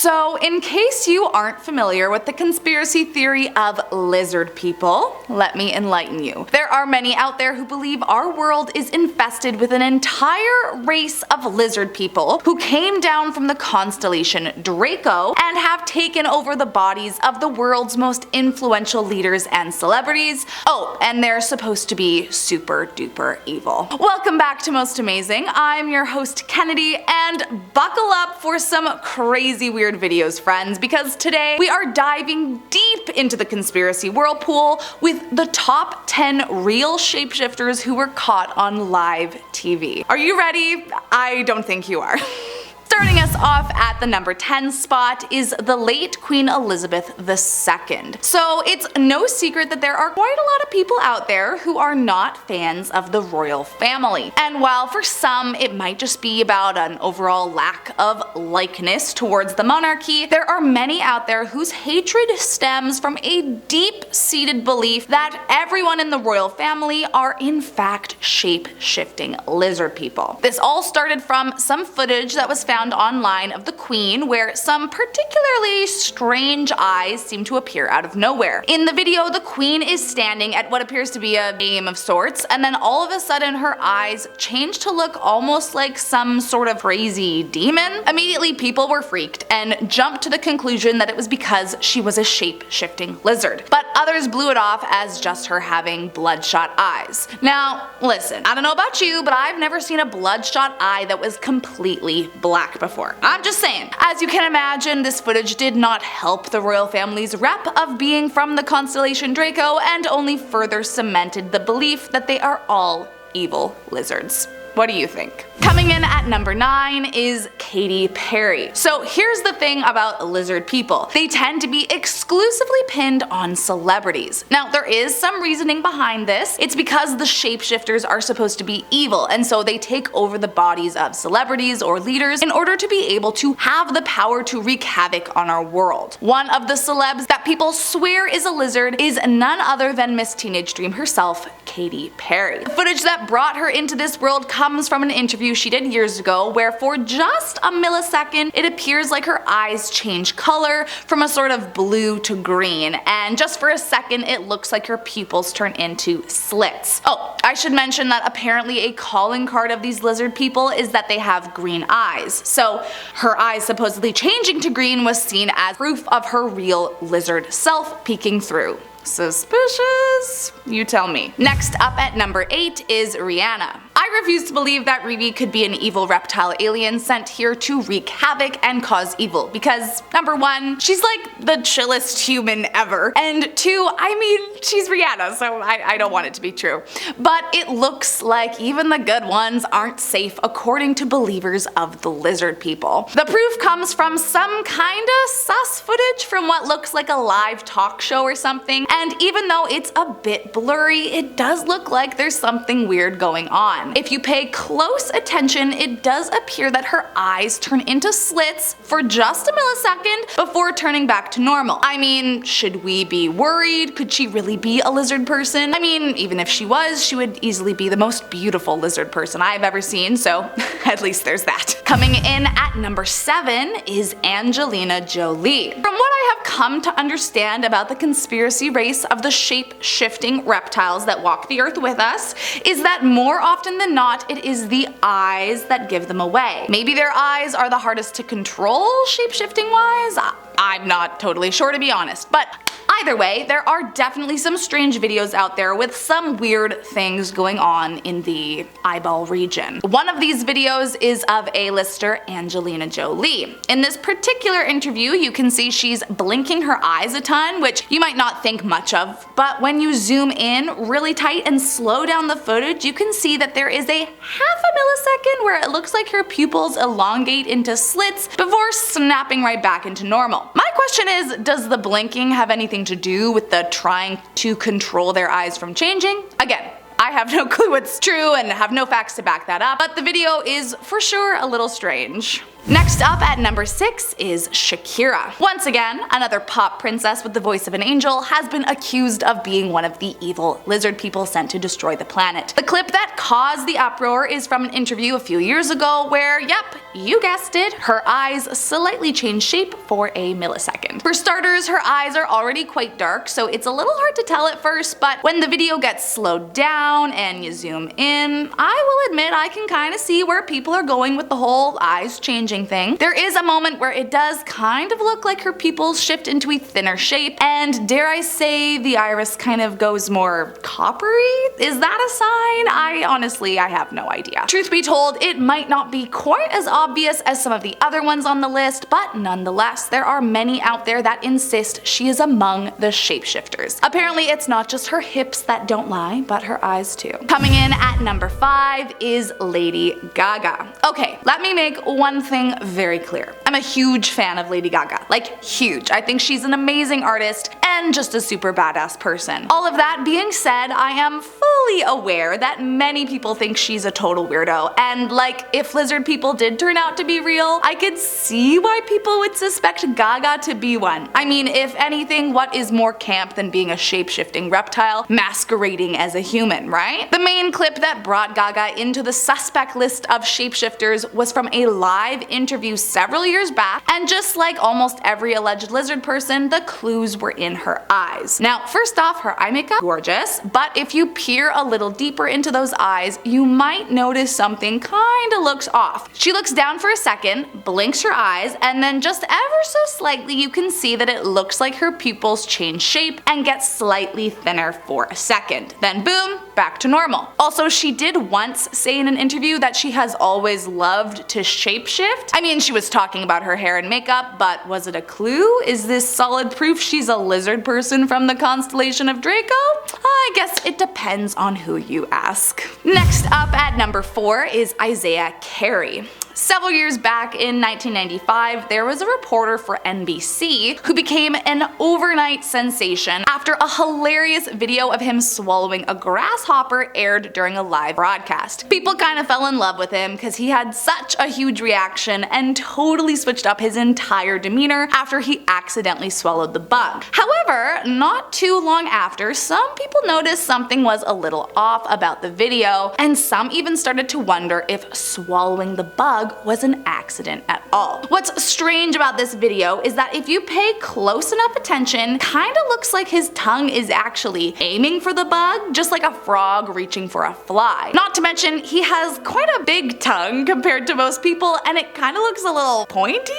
So, in case you aren't familiar with the conspiracy theory of lizard people, let me enlighten you. There are many out there who believe our world is infested with an entire race of lizard people who came down from the constellation Draco and have taken over the bodies of the world's most influential leaders and celebrities. Oh, and they're supposed to be super duper evil. Welcome back to Most Amazing. I'm your host Kennedy, and buckle up for some crazy weird videos, friends, because today we are diving deep into the conspiracy whirlpool with the top 10 real shapeshifters who were caught on live TV. Are you ready? I don't think you are. Starting us off at the number 10 spot is the late Queen Elizabeth II. So it's no secret that there are quite a lot of people out there who are not fans of the royal family. And while for some it might just be about an overall lack of likeness towards the monarchy, there are many out there whose hatred stems from a deep-seated belief that everyone in the royal family are in fact shape-shifting lizard people. This all started from some footage that was found online of the Queen where some particularly strange eyes seem to appear out of nowhere. In the video, the Queen is standing at what appears to be a game of sorts, and then all of a sudden her eyes change to look almost like some sort of crazy demon. Immediately people were freaked and jumped to the conclusion that it was because she was a shape-shifting lizard. But others blew it off as just her having bloodshot eyes. Now listen, I don't know about you, but I've never seen a bloodshot eye that was completely black before. I'm just saying. As you can imagine, this footage did not help the royal family's rep of being from the constellation Draco and only further cemented the belief that they are all evil lizards. What do you think? Coming in at number 9 is Katy Perry. So here's the thing about lizard people. They tend to be exclusively pinned on celebrities. Now there is some reasoning behind this. It's because the shapeshifters are supposed to be evil, and so they take over the bodies of celebrities or leaders in order to be able to have the power to wreak havoc on our world. One of the celebs that people swear is a lizard is none other than Miss Teenage Dream herself, Katy Perry. The footage that brought her into this world comes from an interview she did years ago where for just a millisecond it appears like her eyes change color from a sort of blue to green, and just for a second it looks like her pupils turn into slits. Oh, I should mention that apparently a calling card of these lizard people is that they have green eyes, so her eyes supposedly changing to green was seen as proof of her real lizard self peeking through. Suspicious? You tell me. Next up at number 8 is Rihanna. I refuse to believe that Riri could be an evil reptile alien sent here to wreak havoc and cause evil, because number 1, she's like the chillest human ever, and 2, I mean, she's Rihanna, so I don't want it to be true. But it looks like even the good ones aren't safe according to believers of the lizard people. The proof comes from some kinda sus footage from what looks like a live talk show or something, and even though it's a bit blurry, it does look like there's something weird going on. If you pay close attention, it does appear that her eyes turn into slits for just a millisecond before turning back to normal. I mean, should we be worried? Could she really be a lizard person? I mean, even if she was, she would easily be the most beautiful lizard person I've ever seen, so at least there's that. Coming in at number 7 is Angelina Jolie. From what I have come to understand about the conspiracy race of the shape-shifting reptiles that walk the earth with us is that more often than not it is the eyes that give them away. Maybe their eyes are the hardest to control shape-shifting wise? I'm not totally sure, to be honest, but either way, there are definitely some strange videos out there with some weird things going on in the eyeball region. One of these videos is of A-lister Angelina Jolie. In this particular interview, you can see she's blinking her eyes a ton, which you might not think much of, but when you zoom in really tight and slow down the footage, you can see that there is a half a millisecond where it looks like her pupils elongate into slits before snapping right back into normal. My question is, does the blinking have anything to do with the trying to control their eyes from changing? Again, I have no clue what's true and have no facts to back that up, but the video is for sure a little strange. Next up at number 6 is Shakira. Once again, another pop princess with the voice of an angel has been accused of being one of the evil lizard people sent to destroy the planet. The clip that caused the uproar is from an interview a few years ago where, yep, you guessed it, her eyes slightly change shape for a millisecond. For starters, her eyes are already quite dark, so it's a little hard to tell at first, but when the video gets slowed down and you zoom in, I will admit I can kind of see where people are going with the whole eyes changing thing. There is a moment where it does kind of look like her pupils shift into a thinner shape, and dare I say the iris kind of goes more coppery? Is that a sign? I have no idea. Truth be told, it might not be quite as obvious as some of the other ones on the list, but nonetheless, there are many out there that insist she is among the shapeshifters. Apparently, it's not just her hips that don't lie, but her eyes too. Coming in at number 5 is Lady Gaga. Okay, let me make one thing very clear. I'm a huge fan of Lady Gaga. Like, huge. I think she's an amazing artist and just a super badass person. All of that being said, I am fully aware that many people think she's a total weirdo, and like, if lizard people did turn out to be real, I could see why people would suspect Gaga to be one. I mean, if anything, what is more camp than being a shape-shifting reptile masquerading as a human, right? The main clip that brought Gaga into the suspect list of shapeshifters was from a live interview several years back, and just like almost every alleged lizard person, the clues were in her eyes. Now, first off, her eye makeup, gorgeous, but if you peer a little deeper into those eyes, you might notice something kinda looks off. She looks down for a second, blinks her eyes, and then just ever so slightly you can see that it looks like her pupils change shape and get slightly thinner for a second. Then boom, back to normal. Also, she did once say in an interview that she has always loved to shapeshift. I mean, she was talking about her hair and makeup, but was it a clue? Is this solid proof she's a lizard person from the constellation of Draco? I guess it depends on who you ask. Next up at number 4 is Isaiah Carey. Several years back in 1995, there was a reporter for NBC who became an overnight sensation after a hilarious video of him swallowing a grasshopper aired during a live broadcast. People kind of fell in love with him because he had such a huge reaction and totally switched up his entire demeanor after he accidentally swallowed the bug. However, not too long after, some people noticed something was a little off about the video, and some even started to wonder if swallowing the bug was an accident at all. What's strange about this video is that if you pay close enough attention, kinda looks like his tongue is actually aiming for the bug, just like a frog reaching for a fly. Not to mention, he has quite a big tongue compared to most people, and it kinda looks a little pointy.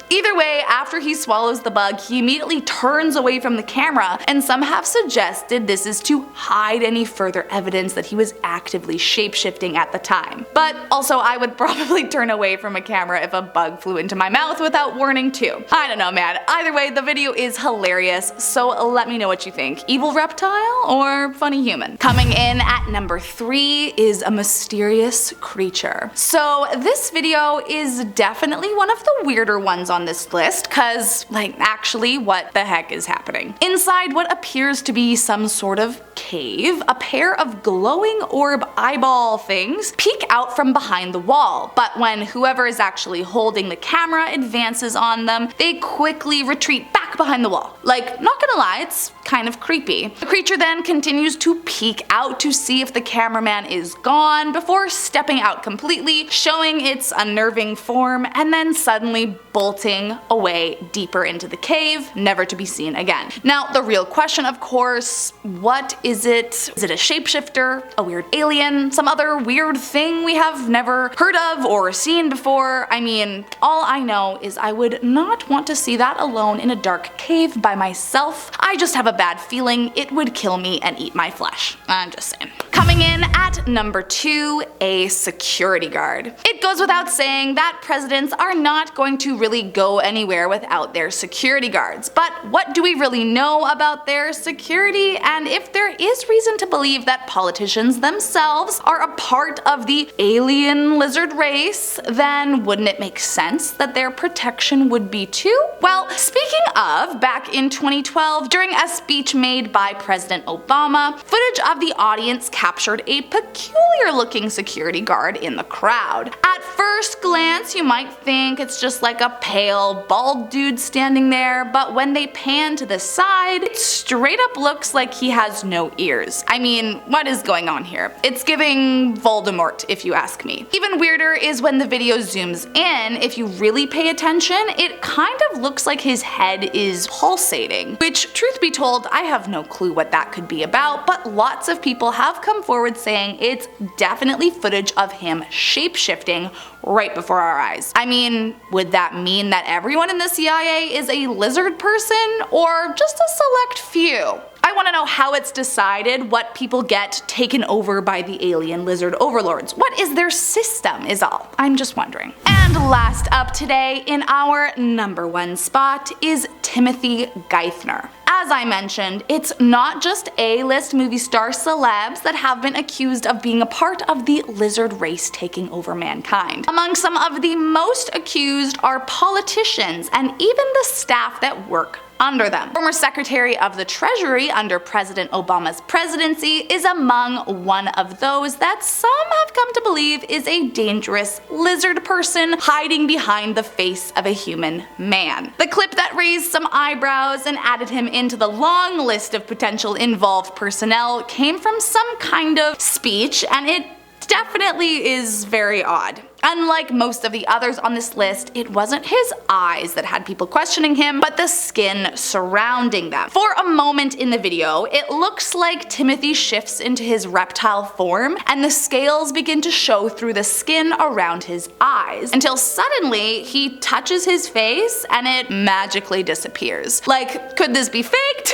Either way, after he swallows the bug, he immediately turns away from the camera, and some have suggested this is to hide any further evidence that he was actively shapeshifting at the time. But also, I would probably turn away from a camera if a bug flew into my mouth without warning too. I don't know, man. Either way, the video is hilarious, so let me know what you think. Evil reptile or funny human? Coming in at number 3 is a mysterious creature. So this video is definitely one of the weirder ones on this list, cause like actually what the heck is happening? Inside what appears to be some sort of cave, a pair of glowing orb eyeball things peek out from behind the wall, but when whoever is actually holding the camera advances on them, they quickly retreat back behind the wall. Like, not gonna lie, it's kind of creepy. The creature then continues to peek out to see if the cameraman is gone before stepping out completely, showing its unnerving form, and then suddenly bolting away deeper into the cave, never to be seen again. Now, the real question, of course, what is it? Is it a shapeshifter, a weird alien, some other weird thing we have never heard of or seen before? I mean, all I know is I would not want to see that alone in a dark cave by myself. I just have a bad feeling it would kill me and eat my flesh. I'm just saying. Coming in at number 2, a security guard. It goes without saying that presidents are not going to really go anywhere without their security guards. But what do we really know about their security? And if there is reason to believe that politicians themselves are a part of the alien lizard race, then wouldn't it make sense that their protection would be too? Well, speaking of, back in 2012, during a speech made by President Obama, footage of the audience captured captured a peculiar looking security guard in the crowd. At first glance, you might think it's just like a pale, bald dude standing there, but when they pan to the side, it straight up looks like he has no ears. I mean, what is going on here? It's giving Voldemort, if you ask me. Even weirder is when the video zooms in. If you really pay attention, it kind of looks like his head is pulsating, which, truth be told, I have no clue what that could be about, but lots of people have come forward saying it's definitely footage of him shapeshifting right before our eyes. I mean, would that mean that everyone in the CIA is a lizard person, or just a select few? I want to know how it's decided what people get taken over by the alien lizard overlords. What is their system is all. I'm just wondering. And last up today in our #1 spot is Timothy Geithner. As I mentioned, it's not just A-list movie star celebs that have been accused of being a part of the lizard race taking over mankind. Among some of the most accused are politicians and even the staff that work under them. Former Secretary of the Treasury under President Obama's presidency is among one of those that some have come to believe is a dangerous lizard person hiding behind the face of a human man. The clip that raised some eyebrows and added him into the long list of potential involved personnel came from some kind of speech, and it definitely is very odd. Unlike most of the others on this list, it wasn't his eyes that had people questioning him, but the skin surrounding them. For a moment in the video, it looks like Timothy shifts into his reptile form, and the scales begin to show through the skin around his eyes, until suddenly he touches his face and it magically disappears. Like, could this be faked?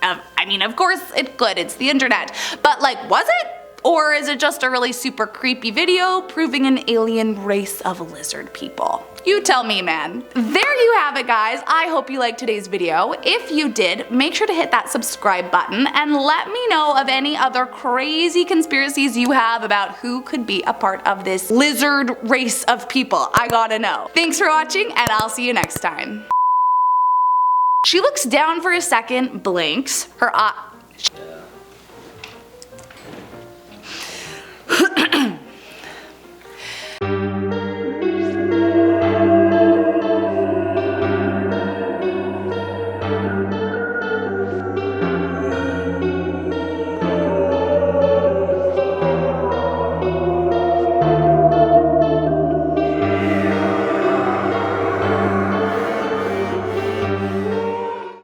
I mean, of course it could, it's the internet. But like, was it? Or is it just a really super creepy video proving an alien race of lizard people? You tell me, man. There you have it, guys. I hope you liked today's video. If you did, make sure to hit that subscribe button and let me know of any other crazy conspiracies you have about who could be a part of this lizard race of people. I gotta know. Thanks for watching, and I'll see you next time. She looks down for a second, blinks, her eye